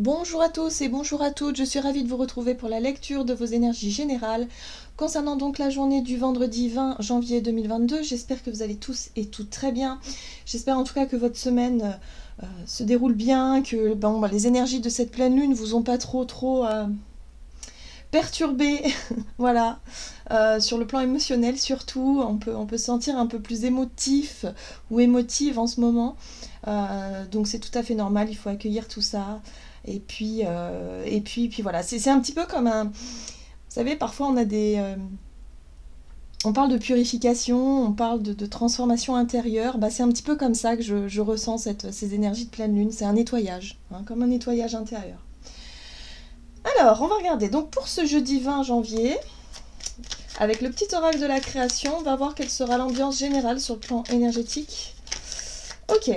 Bonjour à tous et bonjour à toutes, je suis ravie de vous retrouver pour la lecture de vos énergies générales concernant donc la journée du vendredi 20 janvier 2022. J'espère que vous allez tous et toutes très bien. J'espère en tout cas que votre semaine se déroule bien, que les énergies de cette pleine lune vous ont pas trop perturbé, voilà. Sur le plan émotionnel surtout, on peut se sentir un peu plus émotif ou émotive en ce moment. Donc c'est tout à fait normal, il faut accueillir tout ça. Et puis voilà, c'est un petit peu comme un... Vous savez, parfois on a on parle de purification, on parle de transformation intérieure. C'est un petit peu comme ça que je ressens ces énergies de pleine lune. C'est un nettoyage, hein, comme un nettoyage intérieur. Alors, on va regarder. Donc pour ce jeudi 20 janvier, avec le petit oracle de la création, on va voir quelle sera l'ambiance générale sur le plan énergétique. Ok.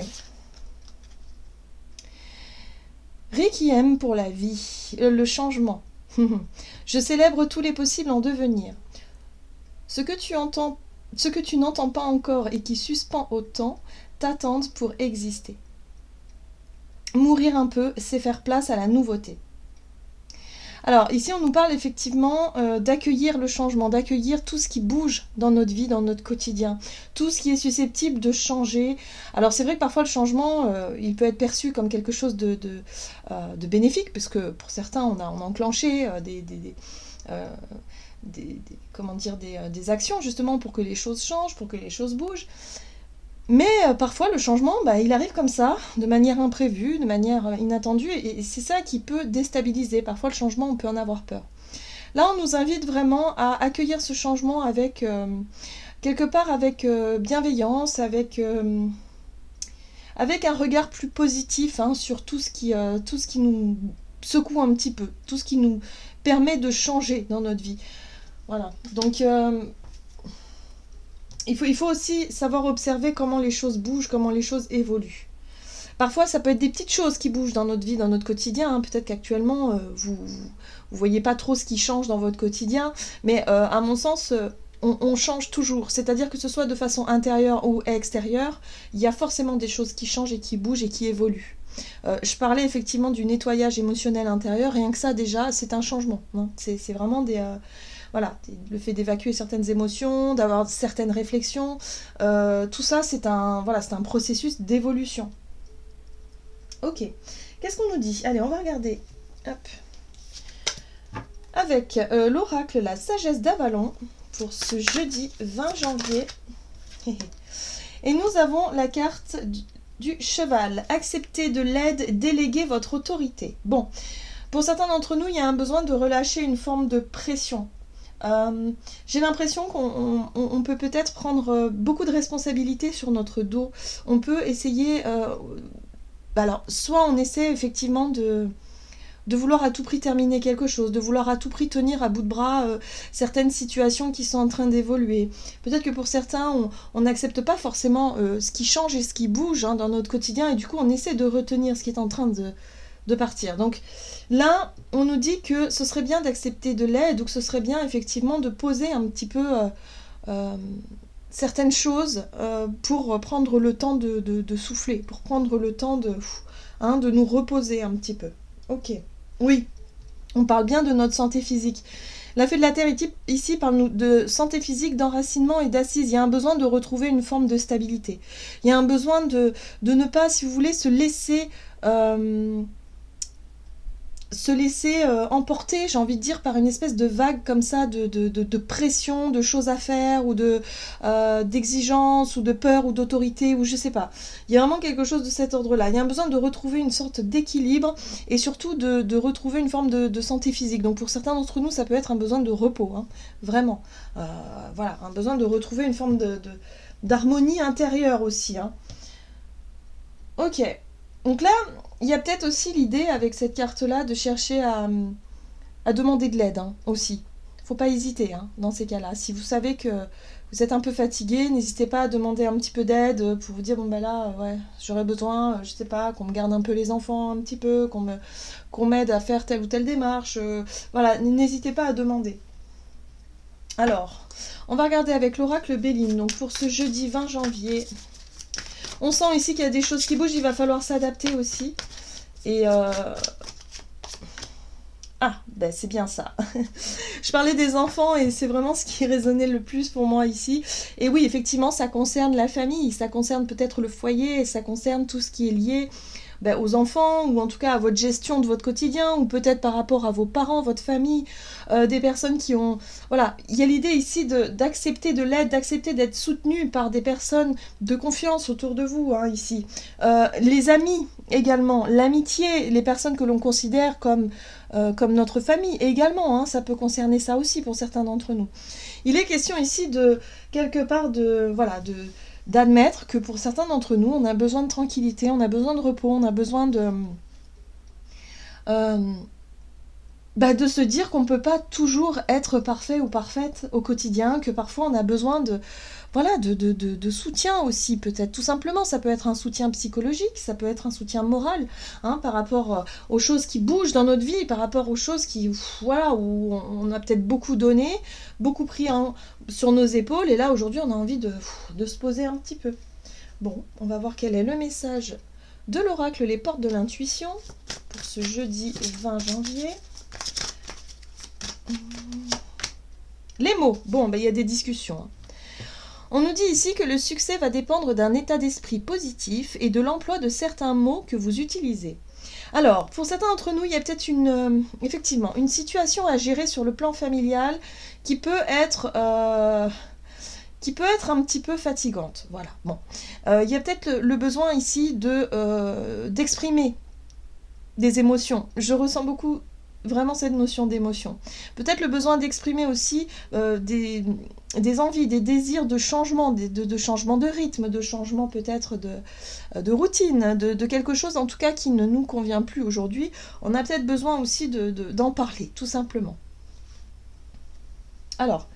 Requiem pour la vie, le changement. Je célèbre tous les possibles en devenir. Ce que tu n'entends pas encore et qui suspend au temps, t'attendent pour exister. Mourir un peu, c'est faire place à la nouveauté. Alors ici on nous parle effectivement d'accueillir le changement, d'accueillir tout ce qui bouge dans notre vie, dans notre quotidien, tout ce qui est susceptible de changer. Alors c'est vrai que parfois le changement, il peut être perçu comme quelque chose de bénéfique, parce que pour certains on a enclenché des actions justement pour que les choses changent, pour que les choses bougent. Mais parfois le changement, il arrive comme ça, de manière imprévue, de manière inattendue, et c'est ça qui peut déstabiliser. Parfois le changement, on peut en avoir peur. Là, on nous invite vraiment à accueillir ce changement avec, quelque part avec bienveillance, avec un regard plus positif sur tout ce qui nous secoue un petit peu, tout ce qui nous permet de changer dans notre vie. Voilà, donc... Il faut aussi savoir observer comment les choses bougent, comment les choses évoluent. Parfois, ça peut être des petites choses qui bougent dans notre vie, dans notre quotidien. Peut-être qu'actuellement, vous voyez pas trop ce qui change dans votre quotidien. Mais à mon sens, on change toujours. C'est-à-dire que ce soit de façon intérieure ou extérieure, il y a forcément des choses qui changent et qui bougent et qui évoluent. Je parlais effectivement du nettoyage émotionnel intérieur. Rien que ça, déjà, c'est un changement. C'est vraiment le fait d'évacuer certaines émotions, d'avoir certaines réflexions, tout ça c'est un processus d'évolution. Ok, qu'est-ce qu'on nous dit? Allez, on va regarder. Hop. Avec l'oracle La Sagesse d'Avalon pour ce jeudi 20 janvier. Et nous avons la carte du cheval. Acceptez de l'aide, déléguez votre autorité. Bon, pour certains d'entre nous, il y a un besoin de relâcher une forme de pression. J'ai l'impression qu'on peut peut-être prendre beaucoup de responsabilités sur notre dos. On peut essayer... alors, soit on essaie effectivement de vouloir à tout prix terminer quelque chose, de vouloir à tout prix tenir à bout de bras certaines situations qui sont en train d'évoluer. Peut-être que pour certains, on n'accepte pas forcément ce qui change et ce qui bouge dans notre quotidien, et du coup on essaie de retenir ce qui est en train de partir. Donc là, on nous dit que ce serait bien d'accepter de l'aide, ou que ce serait bien effectivement de poser un petit peu certaines choses pour prendre le temps de souffler, pour prendre le temps de nous reposer un petit peu. Ok, oui, on parle bien de notre santé physique. La fée de la Terre ici parle de santé physique, d'enracinement et d'assise. Il y a un besoin de retrouver une forme de stabilité. Il y a un besoin de ne pas, si vous voulez, se laisser emporter, j'ai envie de dire, par une espèce de vague comme ça de pression, de choses à faire, ou d'exigence, ou de peur, ou d'autorité, ou je sais pas. Il y a vraiment quelque chose de cet ordre-là. Il y a un besoin de retrouver une sorte d'équilibre, et surtout de retrouver une forme de santé physique. Donc pour certains d'entre nous, ça peut être un besoin de repos, vraiment. Un besoin de retrouver une forme d'harmonie intérieure aussi. Ok. Donc là, il y a peut-être aussi l'idée, avec cette carte-là, de chercher à demander de l'aide aussi. Faut pas hésiter dans ces cas-là. Si vous savez que vous êtes un peu fatigué, n'hésitez pas à demander un petit peu d'aide pour vous dire, j'aurais besoin, je sais pas, qu'on me garde un peu les enfants un petit peu, qu'on m'aide à faire telle ou telle démarche. N'hésitez pas à demander. Alors, on va regarder avec l'oracle Béline, donc pour ce jeudi 20 janvier... On sent ici qu'il y a des choses qui bougent, il va falloir s'adapter aussi. Et Ben, c'est bien ça. Je parlais des enfants et c'est vraiment ce qui résonnait le plus pour moi ici. Et oui, effectivement, ça concerne la famille, ça concerne peut-être le foyer, ça concerne tout ce qui est lié aux enfants, ou en tout cas à votre gestion de votre quotidien, ou peut-être par rapport à vos parents, votre famille, des personnes qui ont... Voilà, il y a l'idée ici d'accepter de l'aide, d'accepter d'être soutenu par des personnes de confiance autour de vous, hein, ici. Les amis également, l'amitié, les personnes que l'on considère comme notre famille également, hein, ça peut concerner ça aussi pour certains d'entre nous. Il est question ici de, quelque part, d'admettre que pour certains d'entre nous, on a besoin de tranquillité, on a besoin de repos, on a besoin de se dire qu'on ne peut pas toujours être parfait ou parfaite au quotidien, que parfois on a besoin de soutien aussi, peut-être. Tout simplement, ça peut être un soutien psychologique, ça peut être un soutien moral, hein, par rapport aux choses qui bougent dans notre vie, par rapport aux choses où on a peut-être beaucoup donné, beaucoup pris sur nos épaules, et là, aujourd'hui, on a envie de se poser un petit peu. Bon, on va voir quel est le message de l'oracle Les Portes de l'Intuition pour ce jeudi 20 janvier. Les mots. Bon, il y a des discussions, hein. On nous dit ici que le succès va dépendre d'un état d'esprit positif et de l'emploi de certains mots que vous utilisez. Alors, pour certains d'entre nous, il y a peut-être effectivement une situation à gérer sur le plan familial qui peut être un petit peu fatigante. Voilà. Bon, il y a peut-être le besoin ici d'exprimer des émotions. Je ressens beaucoup vraiment cette notion d'émotion. Peut-être le besoin d'exprimer aussi des envies, des désirs de changement, de changement de rythme, de changement peut-être de routine, de quelque chose en tout cas qui ne nous convient plus aujourd'hui. On a peut-être besoin aussi d'en parler, tout simplement. Alors,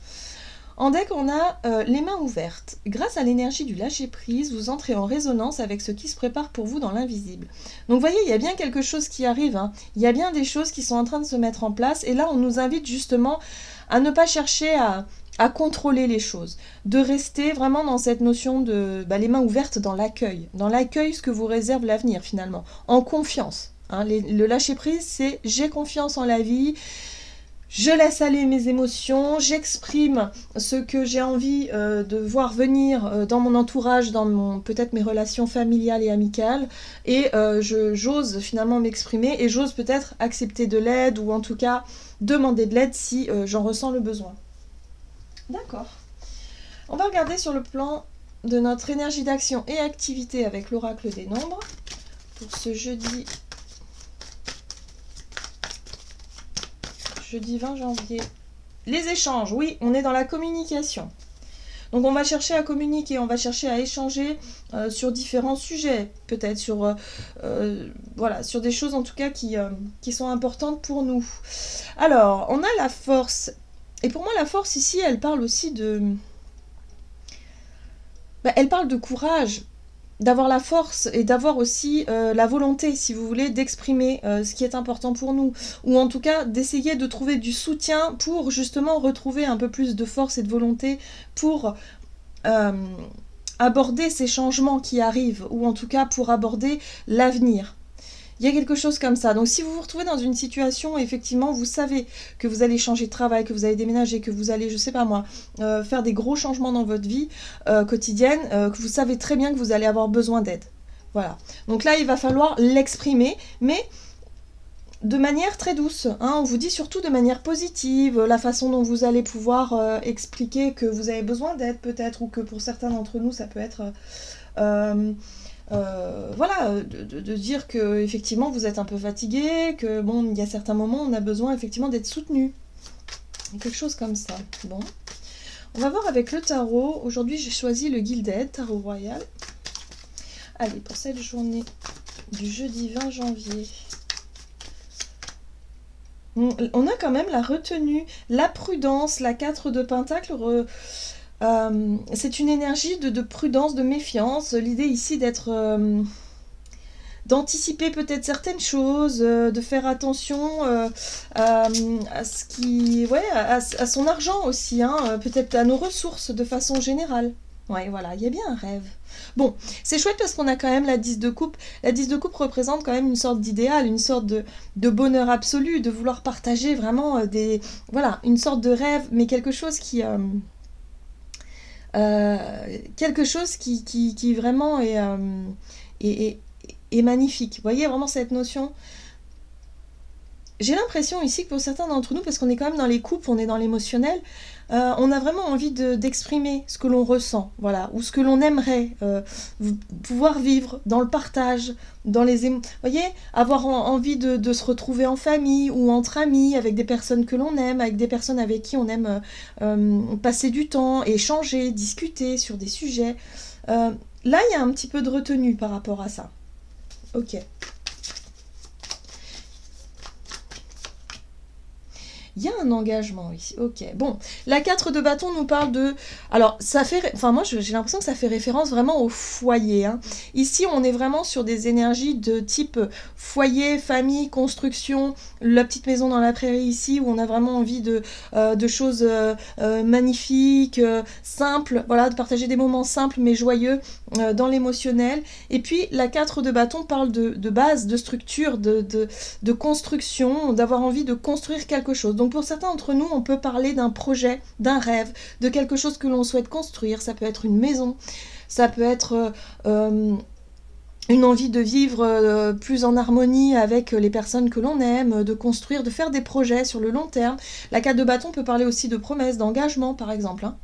en deck, on a les mains ouvertes. Grâce à l'énergie du lâcher-prise, vous entrez en résonance avec ce qui se prépare pour vous dans l'invisible. Donc, vous voyez, il y a bien quelque chose qui arrive, hein. Il y a bien des choses qui sont en train de se mettre en place. Et là, on nous invite justement à ne pas chercher à contrôler les choses. De rester vraiment dans cette notion de les mains ouvertes dans l'accueil. Dans l'accueil, ce que vous réserve l'avenir, finalement. En confiance. Hein. Le lâcher-prise, c'est « j'ai confiance en la vie ». Je laisse aller mes émotions, j'exprime ce que j'ai envie de voir venir dans mon entourage, dans peut-être mes relations familiales et amicales, et j'ose finalement m'exprimer, et j'ose peut-être accepter de l'aide, ou en tout cas demander de l'aide si j'en ressens le besoin. D'accord. On va regarder sur le plan de notre énergie d'action et activité avec l'oracle des nombres, pour ce jeudi 20 janvier. Les échanges, oui, on est dans la communication. Donc on va chercher à communiquer, on va chercher à échanger sur différents sujets, peut-être sur des choses en tout cas qui sont importantes pour nous. Alors, on a la force. Et pour moi, la force ici, elle parle aussi elle parle de courage, d'avoir la force et d'avoir aussi la volonté, si vous voulez, d'exprimer ce qui est important pour nous, ou en tout cas d'essayer de trouver du soutien pour justement retrouver un peu plus de force et de volonté pour aborder ces changements qui arrivent, ou en tout cas pour aborder l'avenir. Il y a quelque chose comme ça. Donc si vous vous retrouvez dans une situation, effectivement, vous savez que vous allez changer de travail, que vous allez déménager, que vous allez, je sais pas moi, faire des gros changements dans votre vie quotidienne, que vous savez très bien que vous allez avoir besoin d'aide. Voilà. Donc là, il va falloir l'exprimer, mais de manière très douce. Hein. On vous dit surtout de manière positive, la façon dont vous allez pouvoir expliquer que vous avez besoin d'aide peut-être, ou que pour certains d'entre nous, ça peut être... de dire que effectivement vous êtes un peu fatigué, que bon, il y a certains moments où on a besoin effectivement d'être soutenu. Quelque chose comme ça. Bon. On va voir avec le tarot. Aujourd'hui, j'ai choisi le Gilded, tarot royal. Allez, pour cette journée du jeudi 20 janvier. On a quand même la retenue, la prudence, la 4 de Pentacle. C'est une énergie de prudence, de méfiance. L'idée ici d'anticiper peut-être certaines choses, de faire attention à ce qui, à son argent aussi, hein, peut-être à nos ressources de façon générale. Ouais, voilà, il y a bien un rêve. Bon, c'est chouette parce qu'on a quand même la 10 de coupe. La 10 de coupe représente quand même une sorte d'idéal, une sorte de bonheur absolu, de vouloir partager vraiment des... Voilà, une sorte de rêve, mais quelque chose qui vraiment est, est- est magnifique. Vous voyez vraiment cette notion. J'ai l'impression ici que pour certains d'entre nous, parce qu'on est quand même dans les couples, on est dans l'émotionnel, on a vraiment envie d'exprimer ce que l'on ressent, voilà, ou ce que l'on aimerait pouvoir vivre dans le partage, dans les vous voyez, avoir envie de se retrouver en famille ou entre amis, avec des personnes que l'on aime, avec des personnes avec qui on aime passer du temps, échanger, discuter sur des sujets. Là, il y a un petit peu de retenue par rapport à ça. Ok. Il y a un engagement ici, ok. Bon, la 4 de bâton nous parle de... Alors, ça fait... Enfin, moi, j'ai l'impression que ça fait référence vraiment au foyer. Hein. Ici, on est vraiment sur des énergies de type foyer, famille, construction, la petite maison dans la prairie ici, où on a vraiment envie de choses magnifiques, simples, voilà, de partager des moments simples mais joyeux dans l'émotionnel. Et puis, la 4 de bâton parle de base, de structure, de construction, d'avoir envie de construire quelque chose. Donc pour certains d'entre nous, on peut parler d'un projet, d'un rêve, de quelque chose que l'on souhaite construire. Ça peut être une maison, ça peut être une envie de vivre plus en harmonie avec les personnes que l'on aime, de construire, de faire des projets sur le long terme. La 4 de bâton peut parler aussi de promesses, d'engagement par exemple. Hein.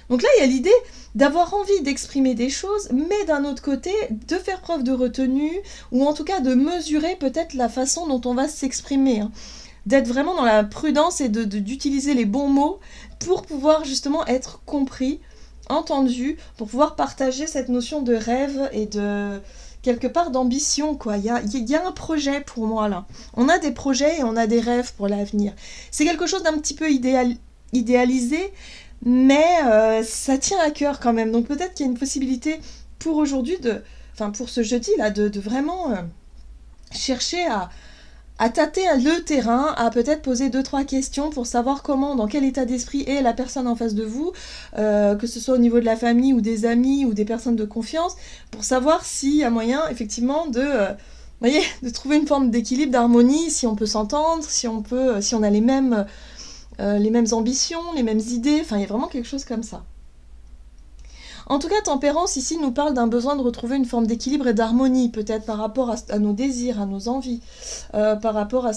Donc là, il y a l'idée d'avoir envie d'exprimer des choses, mais d'un autre côté, de faire preuve de retenue, ou en tout cas de mesurer peut-être la façon dont on va s'exprimer. Hein. D'être vraiment dans la prudence et d'utiliser les bons mots pour pouvoir justement être compris, entendu, pour pouvoir partager cette notion de rêve et de quelque part d'ambition, quoi. Il y a un projet pour moi, là. On a des projets et on a des rêves pour l'avenir. C'est quelque chose d'un petit peu idéalisé, mais ça tient à cœur quand même. Donc peut-être qu'il y a une possibilité pour aujourd'hui, pour ce jeudi là, de vraiment chercher à tâter le terrain, à peut-être poser 2-3 questions pour savoir comment, dans quel état d'esprit est la personne en face de vous, que ce soit au niveau de la famille ou des amis ou des personnes de confiance, pour savoir s'il y a moyen effectivement de trouver une forme d'équilibre, d'harmonie, si on peut s'entendre, si on a les mêmes ambitions, les mêmes idées, enfin il y a vraiment quelque chose comme ça. En tout cas, tempérance ici nous parle d'un besoin de retrouver une forme d'équilibre et d'harmonie, peut-être par rapport à nos désirs, à nos envies, par rapport à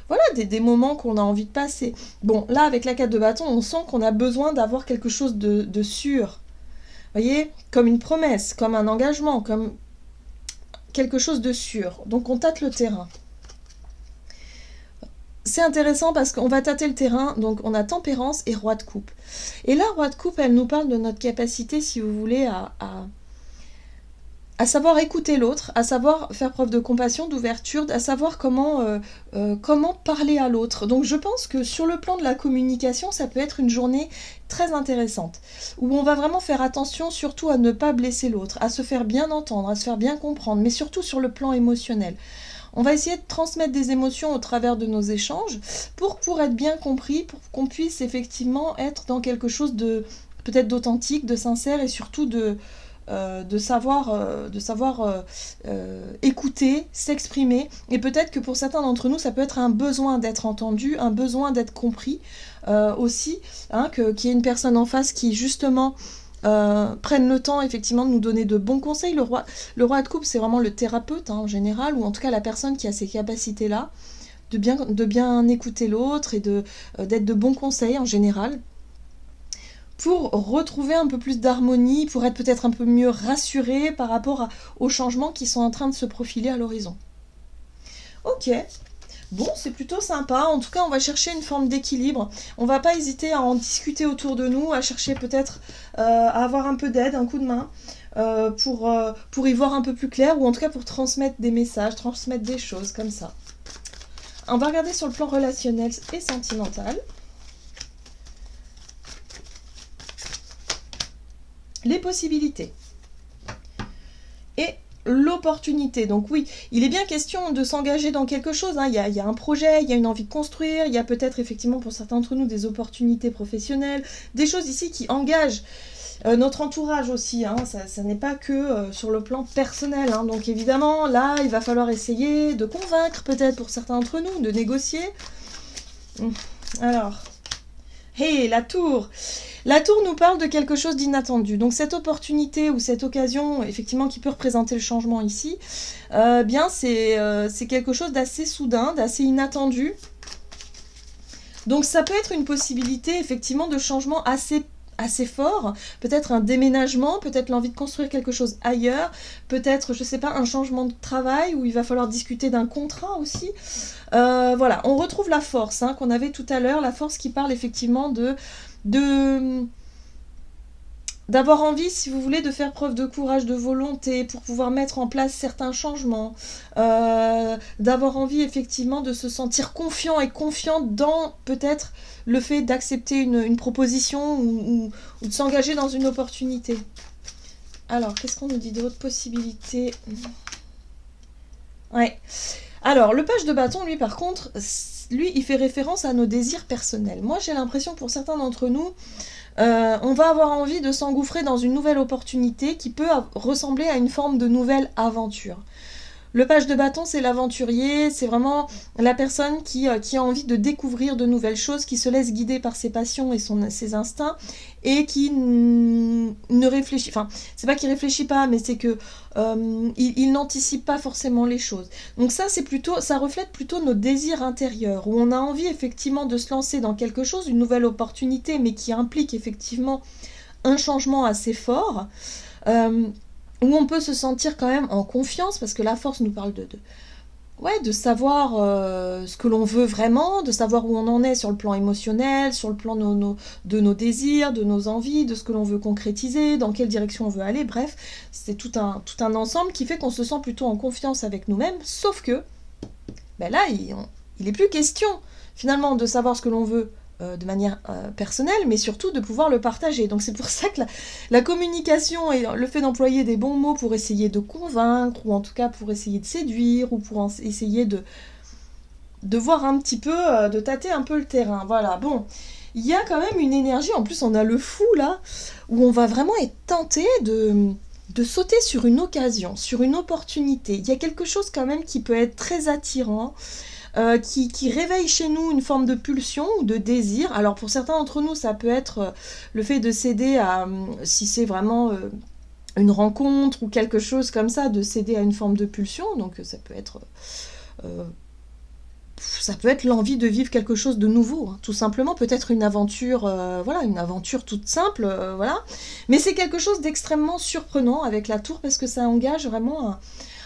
voilà, des moments qu'on a envie de passer. Bon, là, avec la 4 de bâton, on sent qu'on a besoin d'avoir quelque chose de sûr. Vous voyez, comme une promesse, comme un engagement, comme quelque chose de sûr. Donc on tâte le terrain. C'est intéressant parce qu'on va tâter le terrain, donc on a tempérance et roi de coupe. Et là, roi de coupe, elle nous parle de notre capacité, si vous voulez, à savoir écouter l'autre, à savoir faire preuve de compassion, d'ouverture, à savoir comment parler à l'autre. Donc je pense que sur le plan de la communication, ça peut être une journée très intéressante, où on va vraiment faire attention surtout à ne pas blesser l'autre, à se faire bien entendre, à se faire bien comprendre, mais surtout sur le plan émotionnel. On va essayer de transmettre des émotions au travers de nos échanges pour être bien compris, pour qu'on puisse effectivement être dans quelque chose de peut-être d'authentique, de sincère et surtout de savoir écouter, s'exprimer. Et peut-être que pour certains d'entre nous, ça peut être un besoin d'être entendu, un besoin d'être compris aussi, hein, qu'il y ait une personne en face qui justement prennent le temps effectivement de nous donner de bons conseils. Le roi de coupe, c'est vraiment le thérapeute hein, en général, ou en tout cas la personne qui a ces capacités-là, de bien écouter l'autre et d'être de bons conseils en général, pour retrouver un peu plus d'harmonie, pour être peut-être un peu mieux rassuré par rapport aux changements qui sont en train de se profiler à l'horizon. Ok. Bon, c'est plutôt sympa. En tout cas, on va chercher une forme d'équilibre. On va pas hésiter à en discuter autour de nous, à chercher peut-être à avoir un peu d'aide, un coup de main, pour y voir un peu plus clair, ou en tout cas pour transmettre des messages, transmettre des choses comme ça. On va regarder sur le plan relationnel et sentimental. Les possibilités. Et l'opportunité. Donc oui, il est bien question de s'engager dans quelque chose. Hein. Il y a un projet, il y a une envie de construire, il y a peut-être effectivement pour certains d'entre nous des opportunités professionnelles, des choses ici qui engagent Notre entourage aussi, hein, ça n'est pas que sur le plan personnel. Hein. Donc évidemment, là, il va falloir essayer de convaincre peut-être pour certains d'entre nous, de négocier. Alors, hey, la tour. La tour nous parle de quelque chose d'inattendu. Donc cette opportunité ou cette occasion, effectivement, qui peut représenter le changement ici, bien c'est quelque chose d'assez soudain, d'assez inattendu. Donc ça peut être une possibilité, effectivement, de changement assez fort, peut-être un déménagement, peut-être l'envie de construire quelque chose ailleurs, peut-être, je sais pas, un changement de travail où il va falloir discuter d'un contrat aussi. Voilà, on retrouve la force hein, qu'on avait tout à l'heure, la force qui parle effectivement d'avoir envie, si vous voulez, de faire preuve de courage, de volonté pour pouvoir mettre en place certains changements, d'avoir envie effectivement de se sentir confiant et confiante dans peut-être le fait d'accepter une proposition ou de s'engager dans une opportunité. Alors, qu'est-ce qu'on nous dit d'autres possibilités? Ouais. Alors, le page de bâton, lui, par contre, lui, il fait référence à nos désirs personnels. Moi, j'ai l'impression, pour certains d'entre nous, on va avoir envie de s'engouffrer dans une nouvelle opportunité qui peut ressembler à une forme de nouvelle aventure. Le page de bâton, c'est l'aventurier, c'est vraiment la personne qui a envie de découvrir de nouvelles choses, qui se laisse guider par ses passions et ses instincts, et qui ne réfléchit... Enfin, c'est pas qu'il réfléchit pas, mais c'est que il n'anticipe pas forcément les choses. Donc ça reflète plutôt nos désirs intérieurs, où on a envie effectivement de se lancer dans quelque chose, une nouvelle opportunité, mais qui implique effectivement un changement assez fort. Où on peut se sentir quand même en confiance, parce que la force nous parle de savoir ce que l'on veut vraiment, de savoir où on en est sur le plan émotionnel, sur le plan de nos désirs, de nos envies, de ce que l'on veut concrétiser, dans quelle direction on veut aller, bref, c'est tout un ensemble qui fait qu'on se sent plutôt en confiance avec nous-mêmes, sauf que ben là, il est plus question finalement de savoir ce que l'on veut de manière personnelle, mais surtout de pouvoir le partager. Donc c'est pour ça que la communication et le fait d'employer des bons mots pour essayer de convaincre, ou en tout cas pour essayer de séduire, ou pour essayer de voir un petit peu, de tâter un peu le terrain. Voilà, bon, il y a quand même une énergie, en plus on a le fou là, où on va vraiment être tenté de sauter sur une occasion, sur une opportunité. Il y a quelque chose quand même qui peut être très attirant, qui réveille chez nous une forme de pulsion ou de désir. Alors pour certains d'entre nous, ça peut être le fait de céder à, si c'est vraiment une rencontre ou quelque chose comme ça, de céder à une forme de pulsion. Donc ça peut être l'envie de vivre quelque chose de nouveau, hein, tout simplement, peut-être une aventure, une aventure toute simple, voilà. Mais c'est quelque chose d'extrêmement surprenant avec la tour, parce que ça engage vraiment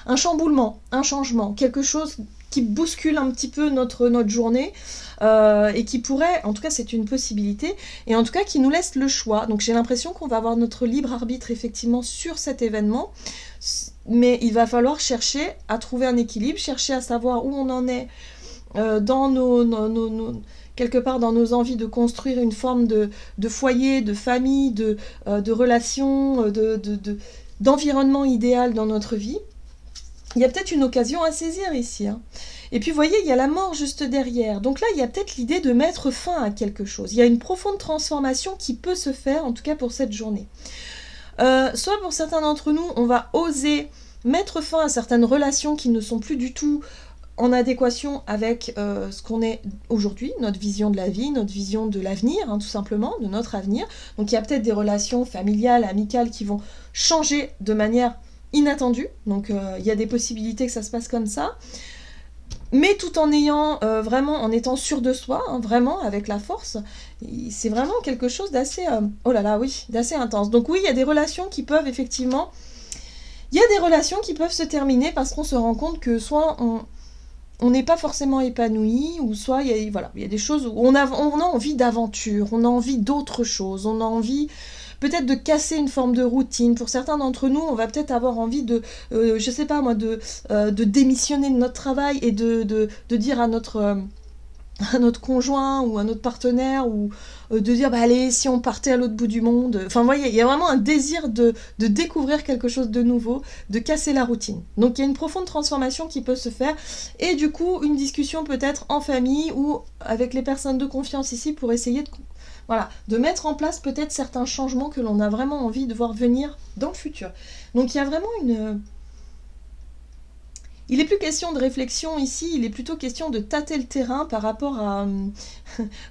un chamboulement, un changement, quelque chose qui bouscule un petit peu notre journée, et qui pourrait, en tout cas c'est une possibilité, et en tout cas qui nous laisse le choix. Donc j'ai l'impression qu'on va avoir notre libre arbitre effectivement sur cet événement, mais il va falloir chercher à trouver un équilibre, chercher à savoir où on en est dans quelque part dans nos envies de construire une forme de foyer, de famille, de relations, d'environnement idéal dans notre vie. Il y a peut-être une occasion à saisir ici, hein. Et puis vous voyez, il y a la mort juste derrière. Donc là, il y a peut-être l'idée de mettre fin à quelque chose. Il y a une profonde transformation qui peut se faire, en tout cas pour cette journée. Soit pour certains d'entre nous, on va oser mettre fin à certaines relations qui ne sont plus du tout en adéquation avec ce qu'on est aujourd'hui, notre vision de la vie, notre vision de l'avenir, hein, tout simplement, de notre avenir. Donc il y a peut-être des relations familiales, amicales qui vont changer de manière inattendue. Donc il y a des possibilités que ça se passe comme ça. Mais tout en ayant en étant sûr de soi, hein, vraiment, avec la force, c'est vraiment quelque chose d'assez, d'assez intense. Donc oui, il y a des relations qui peuvent effectivement, se terminer parce qu'on se rend compte que soit on n'est pas forcément épanoui, ou soit il y a des choses où on a envie d'aventure, on a envie d'autre chose, on a envie peut-être de casser une forme de routine. Pour certains d'entre nous, on va peut-être avoir envie de démissionner de notre travail et de dire à notre à notre conjoint ou à notre partenaire, ou de dire bah allez, si on partait à l'autre bout du monde. Enfin, vous voyez, il y a vraiment un désir de découvrir quelque chose de nouveau, de casser la routine. Donc il y a une profonde transformation qui peut se faire, et du coup une discussion peut-être en famille ou avec les personnes de confiance ici pour essayer de, voilà, de mettre en place peut-être certains changements que l'on a vraiment envie de voir venir dans le futur. Donc il y a vraiment une... Il n'est plus question de réflexion ici, il est plutôt question de tâter le terrain par rapport à,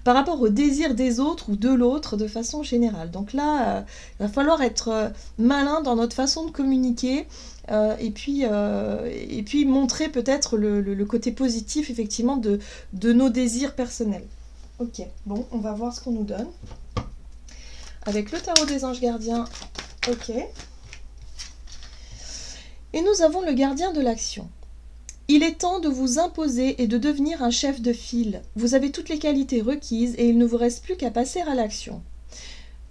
par rapport au désir des autres ou de l'autre de façon générale. Donc là, il va falloir être malin dans notre façon de communiquer, et puis montrer peut-être le côté positif effectivement de nos désirs personnels. Ok, bon, on va voir ce qu'on nous donne. Avec le tarot des anges gardiens, ok. Et nous avons le gardien de l'action. Il est temps de vous imposer et de devenir un chef de file. Vous avez toutes les qualités requises et il ne vous reste plus qu'à passer à l'action.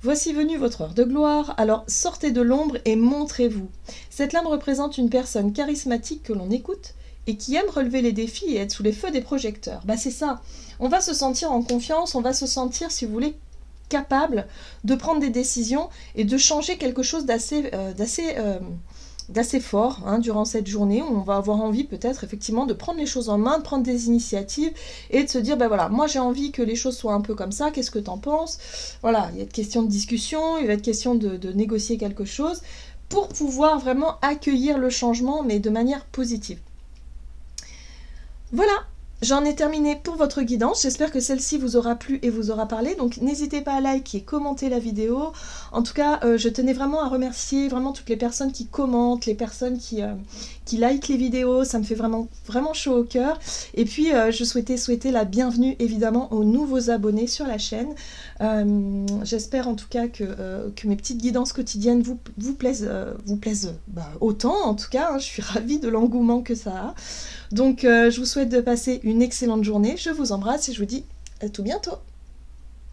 Voici venue votre heure de gloire, alors sortez de l'ombre et montrez-vous. Cette lame représente une personne charismatique que l'on écoute et qui aime relever les défis et être sous les feux des projecteurs. Bah c'est ça, on va se sentir en confiance, on va se sentir, si vous voulez, capable de prendre des décisions et de changer quelque chose d'assez fort durant cette journée, où on va avoir envie peut-être effectivement de prendre les choses en main, de prendre des initiatives et de se dire ben voilà, moi j'ai envie que les choses soient un peu comme ça, qu'est-ce que t'en penses? Voilà, il va être question de discussion, il va être question de négocier quelque chose pour pouvoir vraiment accueillir le changement, mais de manière positive. Voilà, j'en ai terminé pour votre guidance, j'espère que celle-ci vous aura plu et vous aura parlé, donc n'hésitez pas à liker et commenter la vidéo. En tout cas, je tenais vraiment à remercier vraiment toutes les personnes qui commentent, les personnes qui likent les vidéos, ça me fait vraiment, vraiment chaud au cœur. Et puis, je souhaitais souhaiter la bienvenue évidemment aux nouveaux abonnés sur la chaîne. J'espère en tout cas que mes petites guidances quotidiennes vous plaisent autant, en tout cas, je suis ravie de l'engouement que ça a. Donc je vous souhaite de passer une excellente journée, je vous embrasse et je vous dis à tout bientôt.